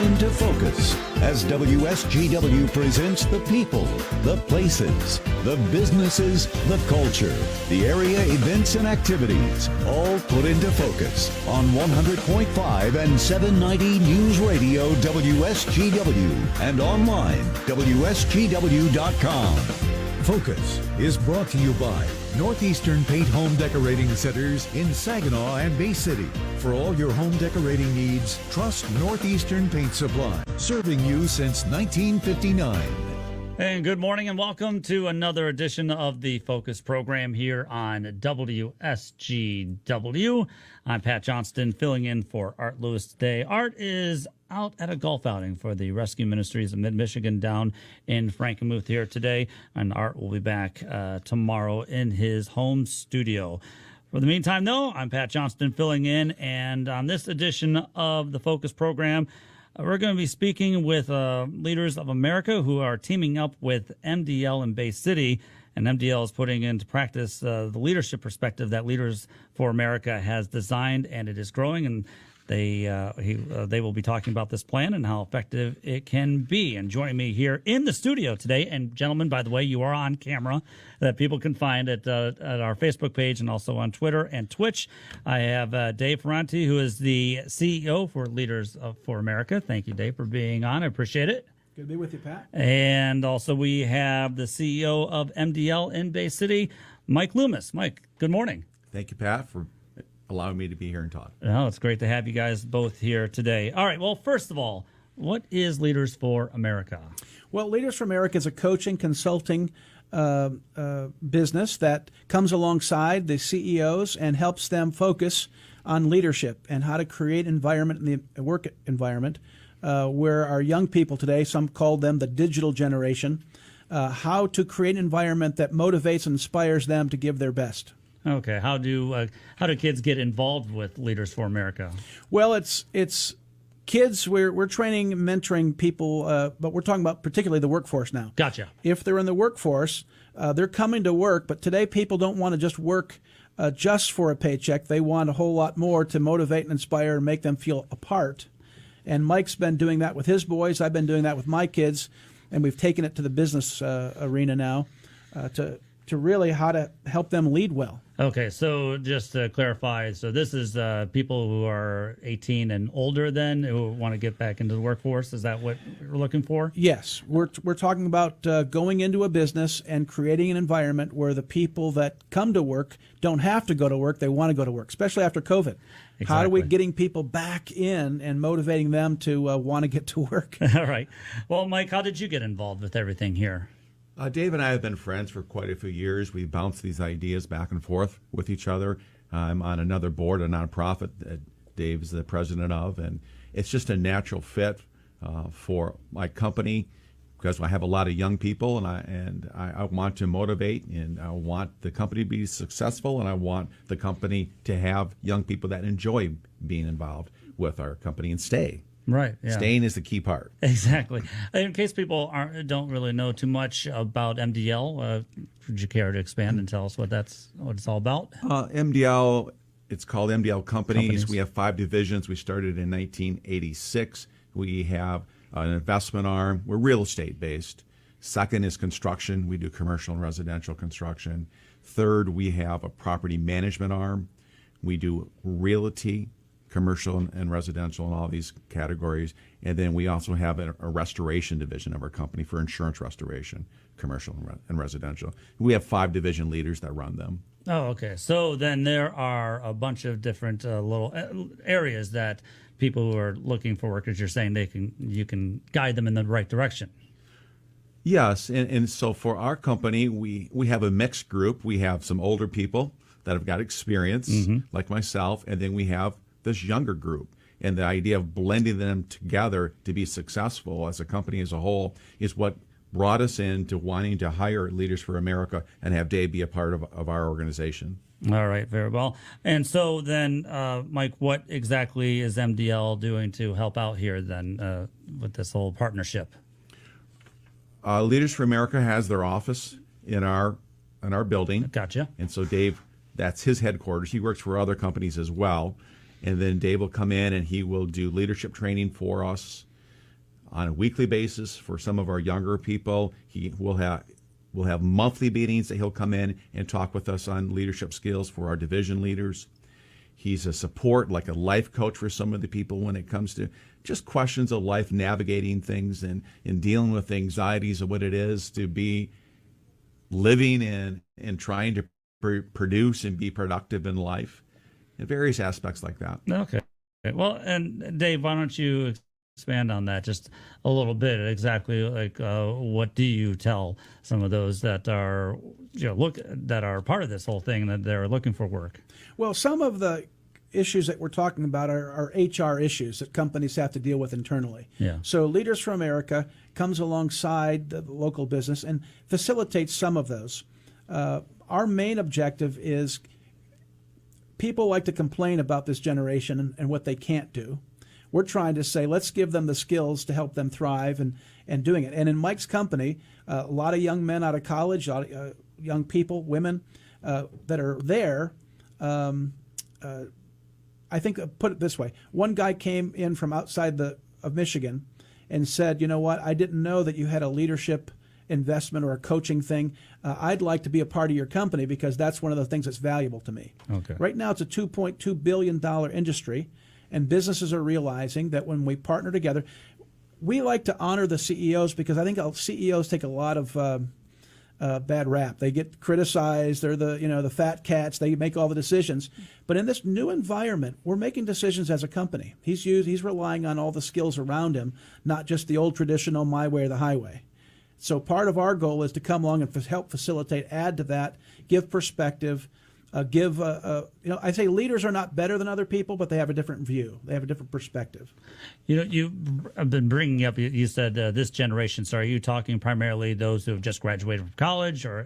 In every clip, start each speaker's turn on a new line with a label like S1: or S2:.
S1: into focus as WSGW presents the people, the places, the businesses, the culture, the area events and activities, all put into focus on 100.5 and 790 News Radio WSGW and online WSGW.com. Focus is brought to you by Northeastern Paint Home Decorating Centers in Saginaw and Bay City. For all your home decorating needs, trust Northeastern Paint Supply, serving you since 1959.
S2: And good morning and welcome to another edition of the Focus program here on WSGW. I'm Pat Johnston filling in for Art Lewis today. Art is out at a golf outing for the Rescue Ministries of Mid-Michigan down in Frankenmuth here today. And Art will be back tomorrow in his home studio. For the meantime, though, I'm Pat Johnston filling in. And on this edition of the Focus program, we're going to be speaking with Leaders of America who are teaming up with MDL in Bay City. And MDL is putting into practice the leadership perspective that Leaders for America has designed, and it is growing. And they will be talking about this plan and how effective it can be. And joining me here in the studio today, and gentlemen, by the way, you are on camera that people can find at our Facebook page and also on Twitter and Twitch. I have Dave Ferranti, who is the CEO for Leaders for America. Thank you, Dave, for being on. I appreciate it.
S3: Good to be with you, Pat.
S2: And also we have the CEO of MDL in Bay City, Mike Loomis. Mike, good morning.
S4: Thank you, Pat, for allowing me to be here and talk.
S2: Oh, it's great to have you guys both here today. All right, well, first of all, what is Leaders for America?
S3: Well, Leaders for America is a coaching, consulting business that comes alongside the CEOs and helps them focus on leadership and how to create environment in the work environment where our young people today, some call them the digital generation, how to create an environment that motivates and inspires them to give their best.
S2: Okay, how do kids get involved with Leaders for America?
S3: Well, it's kids. We're training, mentoring people, but we're talking about particularly the workforce now.
S2: Gotcha.
S3: If they're in the workforce, they're coming to work, but today people don't want to just work just for a paycheck. They want a whole lot more to motivate and inspire and make them feel a part. And Mike's been doing that with his boys. I've been doing that with my kids, and we've taken it to the business arena now to really how to help them lead well.
S2: Okay, so just to clarify, so this is people who are 18 and older then who want to get back into the workforce. Is that what you're looking for?
S3: Yes. We're talking about going into a business and creating an environment where the people that come to work don't have to go to work. They want to go to work, especially after COVID. Exactly. How are we getting people back in and motivating them to want to get to work?
S2: All right. Well, Mike, how did you get involved with everything here?
S4: Dave and I have been friends for quite a few years. We bounce these ideas back and forth with each other. I'm on another board, a nonprofit that Dave's the president of, and it's just a natural fit for my company because I have a lot of young people, and I want to motivate, and I want the company to be successful, and I want the company to have young people that enjoy being involved with our company and stay.
S2: Right. Yeah.
S4: Staying is the key part.
S2: Exactly. In case people don't really know too much about MDL, would you care to expand and tell us what it's all about?
S4: MDL, it's called MDL Companies. We have 5 divisions. We started in 1986. We have an investment arm. We're real estate based. Second is construction. We do commercial and residential construction. Third, we have a property management arm. We do realty, commercial and residential and all these categories. And then we also have a restoration division of our company for insurance restoration, commercial and residential. We have 5 division leaders that run them.
S2: Oh, okay. So then there are a bunch of different little areas that people who are looking for work, as you're saying, you can guide them in the right direction.
S4: Yes. And so for our company, we have a mixed group. We have some older people that have got experience, like myself, and then we have this younger group. And the idea of blending them together to be successful as a company as a whole is what brought us into wanting to hire Leaders for America and have Dave be a part of our organization.
S2: All right, very well. And so then, Mike, what exactly is MDL doing to help out here then with this whole partnership?
S4: Leaders for America has their office in our building.
S2: Gotcha.
S4: And so Dave, that's his headquarters. He works for other companies as well. And then Dave will come in and he will do leadership training for us. on a weekly basis for some of our younger people. We'll have monthly meetings that he'll come in and talk with us on leadership skills for our division leaders. He's a support, like a life coach for some of the people when it comes to just questions of life, navigating things and dealing with anxieties of what it is to be living and trying to produce and be productive in life, and various aspects like that.
S2: Okay. Well, and Dave, why don't you expand on that just a little bit? Exactly, like what do you tell some of those that are that are part of this whole thing, that they're looking for work?
S3: Well, some of the issues that we're talking about are HR issues that companies have to deal with internally.
S2: Yeah.
S3: So Leaders for America comes alongside the local business and facilitates some of those. Our main objective is, people like to complain about this generation and what they can't do. We're trying to say, let's give them the skills to help them thrive and doing it. And in Mike's company, a lot of young men out of college, a lot of young people, women that are there. I think, put it this way, one guy came in from outside of Michigan and said, you know what, I didn't know that you had a leadership investment or a coaching thing. I'd like to be a part of your company because that's one of the things that's valuable to me.
S2: Okay.
S3: Right now it's a $2.2 billion industry, and businesses are realizing that when we partner together, we like to honor the CEOs, because I think CEOs take a lot of bad rap. They get criticized. They're the fat cats. They make all the decisions. But in this new environment, we're making decisions as a company. He's relying on all the skills around him, not just the old traditional my way or the highway. So part of our goal is to come along and help facilitate, add to that, give perspective, I say leaders are not better than other people, but they have a different view. They have a different perspective.
S2: You've been bringing up, you said this generation. So are you talking primarily those who have just graduated from college or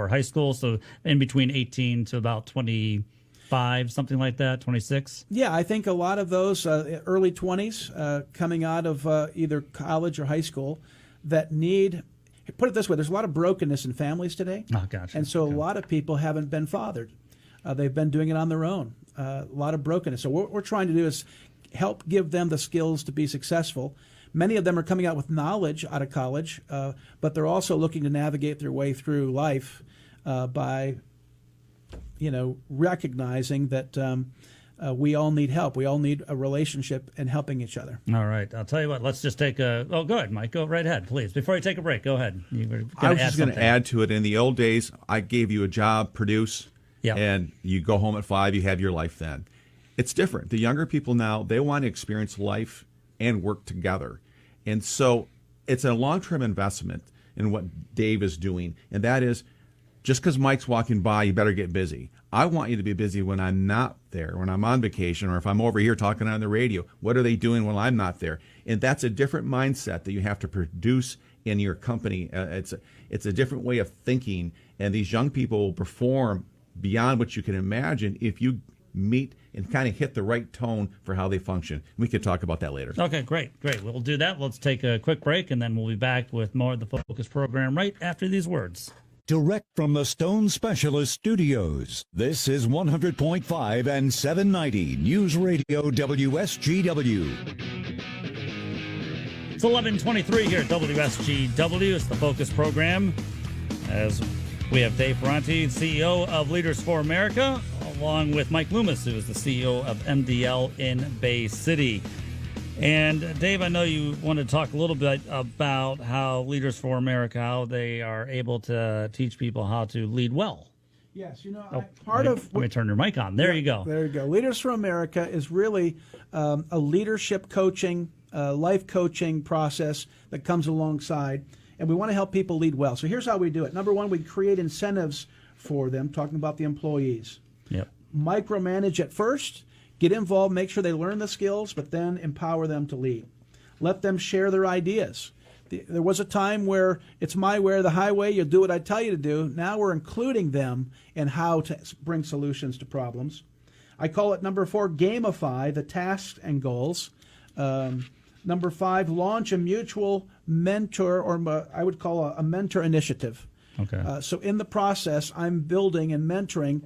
S2: high school? So in between 18 to about 25, something like that, 26? Yeah,
S3: I think a lot of those early 20s coming out of either college or high school that need... Put it this way, there's a lot of brokenness in families today.
S2: Oh, gotcha.
S3: And so a lot of people haven't been fathered. They've been doing it on their own. A lot of brokenness. So what we're trying to do is help give them the skills to be successful. Many of them are coming out with knowledge out of college, but they're also looking to navigate their way through life by, recognizing that we all need help. We all need a relationship and helping each other.
S2: All right. I'll tell you what. Let's just take a... Oh, go ahead, Mike. Go right ahead, please. Before you take a break, go ahead.
S4: I was just going to add to it. In the old days, I gave you a job, produce, and you go home at 5, you have your life then. It's different. The younger people now, they want to experience life and work together. And so it's a long-term investment in what Dave is doing, and that is, just because Mike's walking by, you better get busy. I want you to be busy when I'm not there, when I'm on vacation, or if I'm over here talking on the radio. What are they doing when I'm not there? And that's a different mindset that you have to produce in your company. It's a different way of thinking, and these young people will perform beyond what you can imagine if you meet and kind of hit the right tone for how they function. We can talk about that later.
S2: Okay, great. We'll do that. Let's take a quick break, and then we'll be back with more of the Focus program right after these words.
S1: Direct from the Stone Specialist Studios, this is 100.5 and 790 News Radio WSGW.
S2: It's 11:23 here at WSGW. It's the Focus program. As we have Dave Ferranti, CEO of Leaders for America, along with Mike Loomis, who is the CEO of MDL in Bay City. And Dave, I know you want to talk a little bit about how Leaders for America, how they are able to teach people how to lead well.
S3: Yes,
S2: let me turn your mic on. There you go.
S3: There you go. Leaders for America is really a leadership coaching, life coaching process that comes alongside, and we want to help people lead well. So here's how we do it. Number one, we create incentives for them, talking about the employees.
S2: Yep.
S3: Micromanage at first. Get involved, make sure they learn the skills, but then empower them to lead. Let them share their ideas. There was a time where it's my way or the highway, you'll do what I tell you to do. Now we're including them in how to bring solutions to problems. I call it number 4, gamify the tasks and goals. Number 5, launch a mutual mentor, or I would call a mentor initiative.
S2: Okay.
S3: So in the process, I'm building and mentoring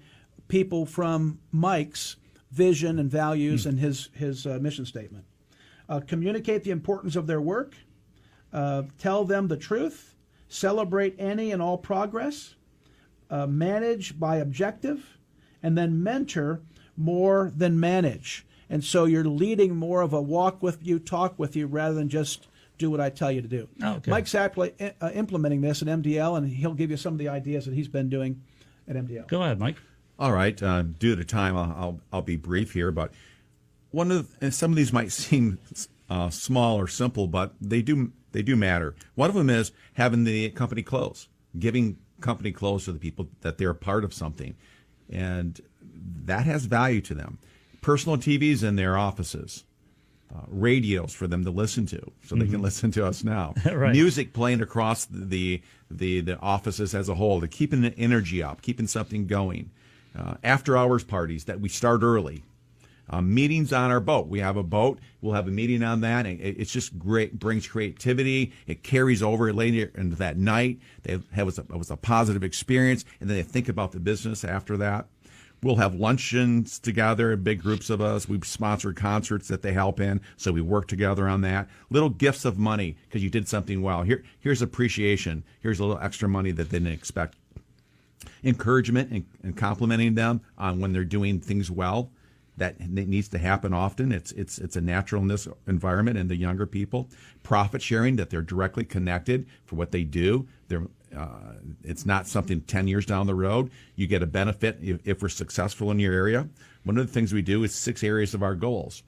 S3: people from Mike's vision and values and his mission statement. communicate the importance of their work, tell them the truth, celebrate any and all progress, manage by objective, and then mentor more than manage. And so you're leading more of a walk with you, talk with you, rather than just do what I tell you to do.
S2: Okay.
S3: Mike's actually implementing this at MDL, and he'll give you some of the ideas that he's been doing at MDL.
S2: Go ahead, Mike.
S4: All right. Due to time, I'll be brief here, but some of these might seem small or simple, but they do matter. One of them is having the company close, giving company close to the people that they're a part of something, and that has value to them. Personal TVs in their offices, radios for them to listen to, so they can listen to us now.
S2: Right.
S4: Music playing across the offices as a whole, to keeping the energy up, keeping something going. After hours parties that we start early. Meetings on our boat. We have a boat. We'll have a meeting on that. It's just great. Brings creativity. It carries over later into that night. It was a positive experience, and then they think about the business after that. We'll have luncheons together, big groups of us. We sponsor concerts that they help in, so we work together on that. Little gifts of money because you did something well. Here's appreciation. Here's a little extra money that they didn't expect. Encouragement and complimenting them on when they're doing things well. That needs to happen often. It's a natural in this environment, and the younger people. Profit sharing, that they're directly connected for what they do. It's not something 10 years down the road. You get a benefit if we're successful in your area. One of the things we do is 6 areas of our goals.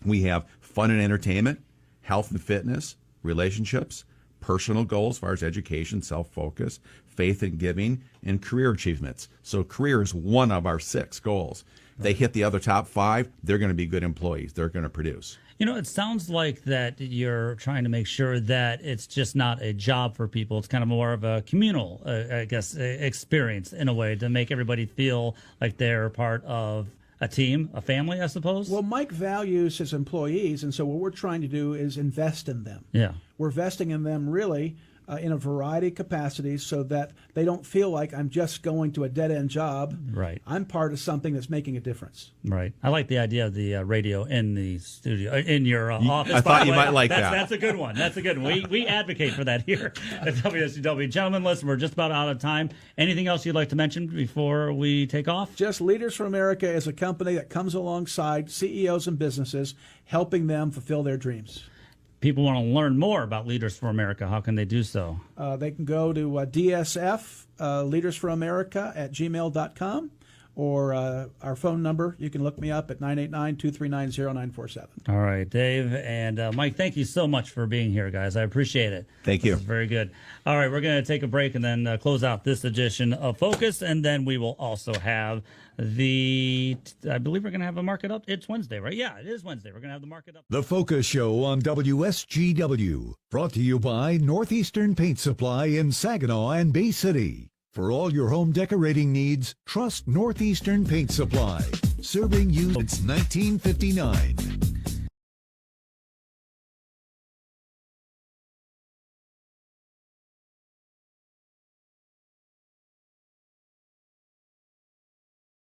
S4: We have fun and entertainment, health and fitness, relationships, personal goals as far as education, self-focus, faith and giving, and career achievements. So career is one of our 6 goals. They hit the other top 5, they're going to be good employees. They're going to produce.
S2: You know, it sounds like that you're trying to make sure that it's just not a job for people. It's kind of more of a communal, experience in a way to make everybody feel like they're part of a team, a family, I suppose.
S3: Well, Mike values his employees, and so what we're trying to do is invest in them.
S2: Yeah.
S3: We're investing in them really in a variety of capacities so that they don't feel like I'm just going to a dead-end job.
S2: Right.
S3: I'm part of something that's making a difference.
S2: Right. I like the idea of the radio in the studio, in your office.
S4: I thought you might like that.
S2: That's a good one. That's a good one. We advocate for that here at WSCW. Gentlemen, listen, we're just about out of time. Anything else you'd like to mention before we take off?
S3: Just Leaders for America is a company that comes alongside CEOs and businesses, helping them fulfill their dreams.
S2: People want to learn more about Leaders for America. How can they do so?
S3: They can go to DSF, Leaders for America at gmail.com, or our phone number. You can look me up at 989-239-0947.
S2: All right, Dave and Mike, thank you so much for being here, guys. I appreciate it.
S4: Thank you.
S2: This is very good. All right, we're going to take a break and then close out this edition of Focus, and then we will also have I believe we're going to have a market up. It's Wednesday, right? Yeah, it is Wednesday. We're going to have the market up.
S1: The Focus Show on WSGW, brought to you by Northeastern Paint Supply in Saginaw and Bay City. For all your home decorating needs, trust Northeastern Paint Supply, serving you since 1959.